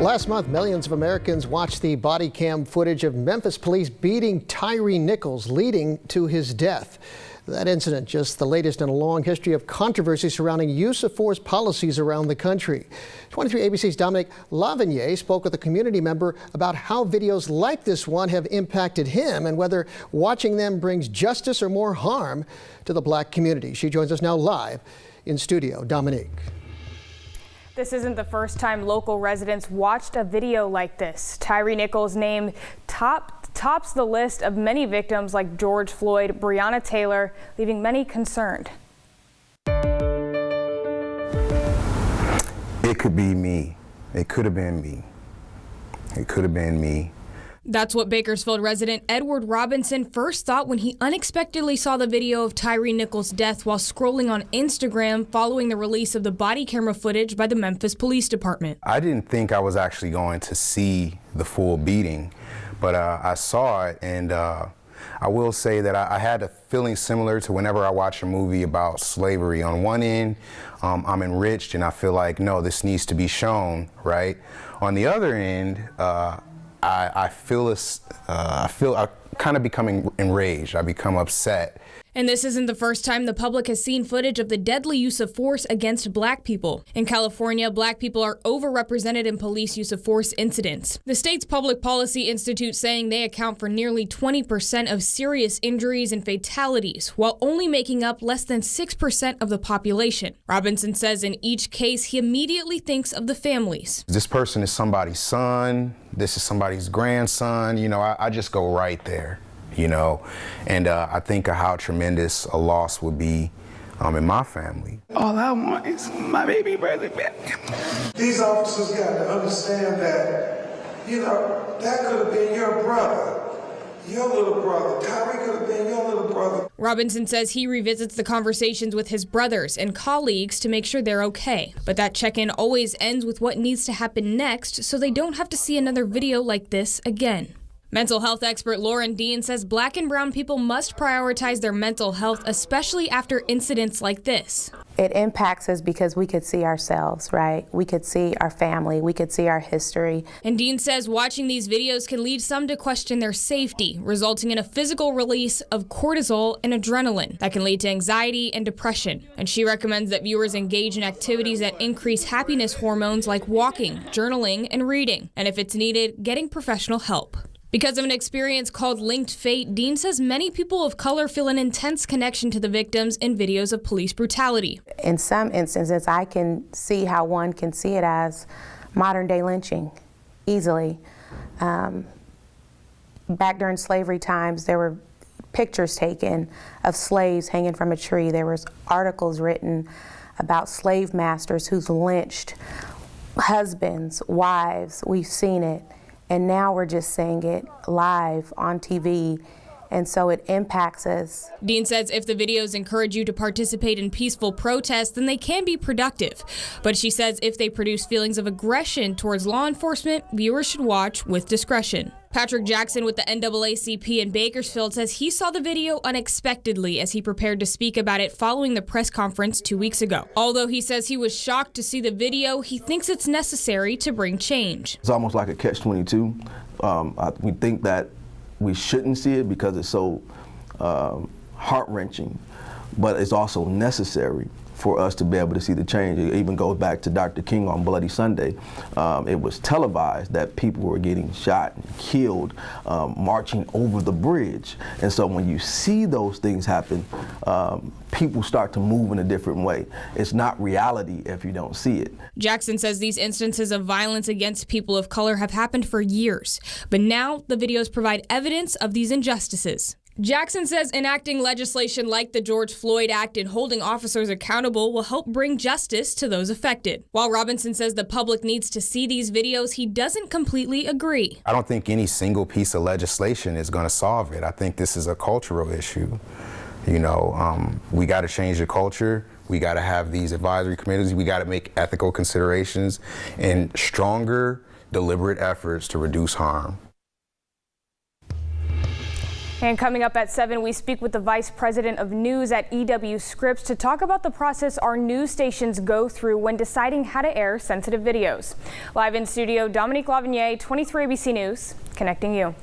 Last month, millions of Americans watched the body cam footage of Memphis police beating Tyre Nichols, leading to his death. That incident, just the latest in a long history of controversy surrounding use of force policies around the country. 23 ABC's Dominique LaVigne spoke with a community member about how videos like this one have impacted him and whether watching them brings justice or more harm to the black community. She joins us now live in studio. Dominique. This isn't the first time local residents watched a video like this. Tyre Nichols' name tops the list of many victims like George Floyd, Breonna Taylor, leaving many concerned. It could be me. It could have been me. It could have been me. That's what Bakersfield resident Edward Robinson first thought when he unexpectedly saw the video of Tyre Nichols' death while scrolling on Instagram following the release of the body camera footage by the Memphis Police Department. I didn't think I was actually going to see the full beating, but I saw it, and I will say that I had a feeling similar to whenever I watch a movie about slavery. On one end, I'm enriched and I feel like, no, this needs to be shown, right? On the other end, I feel kind of becoming enraged. I become upset. And this isn't the first time the public has seen footage of the deadly use of force against black people. In California, black people are overrepresented in police use of force incidents. The state's Public Policy Institute saying they account for nearly 20% of serious injuries and fatalities, while only making up less than 6% of the population. Robinson says in each case, he immediately thinks of the families. This person is somebody's son. This is somebody's grandson. You know, I just go right there. You know, and I think of how tremendous a loss would be in my family. All I want is my baby brother back. These officers got to understand that, you know, that could have been your brother, your little brother. Tyre could have been your little brother. Robinson says he revisits the conversations with his brothers and colleagues to make sure they're okay. But that check-in always ends with what needs to happen next so they don't have to see another video like this again. Mental health expert Lauren Dean says black and brown people must prioritize their mental health, especially after incidents like this. It impacts us because we could see ourselves, right? We could see our family, we could see our history. And Dean says watching these videos can lead some to question their safety, resulting in a physical release of cortisol and adrenaline that can lead to anxiety and depression. And she recommends that viewers engage in activities that increase happiness hormones like walking, journaling, and reading. And if it's needed, getting professional help. Because of an experience called linked fate, Dean says many people of color feel an intense connection to the victims in videos of police brutality. In some instances, I can see how one can see it as modern day lynching easily. Back during slavery times, there were pictures taken of slaves hanging from a tree. There was articles written about slave masters who's lynched husbands, wives. We've seen it. And now we're just seeing it live on TV, and so it impacts us. Dean says if the videos encourage you to participate in peaceful protests, then they can be productive. But she says if they produce feelings of aggression towards law enforcement, viewers should watch with discretion. Patrick Jackson with the NAACP in Bakersfield says he saw the video unexpectedly as he prepared to speak about it following the press conference 2 weeks ago. Although he says he was shocked to see the video, he thinks it's necessary to bring change. It's almost like a catch-22. We think that we shouldn't see it because it's so heart-wrenching, but it's also necessary for us to be able to see the change. It even goes back to Dr. King on Bloody Sunday. It was televised that people were getting shot and killed marching over the bridge. And so when you see those things happen, people start to move in a different way. It's not reality if you don't see it. Jackson says these instances of violence against people of color have happened for years, but now the videos provide evidence of these injustices. Jackson says enacting legislation like the George Floyd Act and holding officers accountable will help bring justice to those affected. While Robinson says the public needs to see these videos, he doesn't completely agree. I don't think any single piece of legislation is going to solve it. I think this is a cultural issue. You know, we got to change the culture. We got to have these advisory committees. We got to make ethical considerations and stronger, deliberate efforts to reduce harm. And coming up at 7, we speak with the Vice President of News at EW Scripps to talk about the process our news stations go through when deciding how to air sensitive videos. Live in studio, Dominique LaVigne, 23 ABC News, connecting you.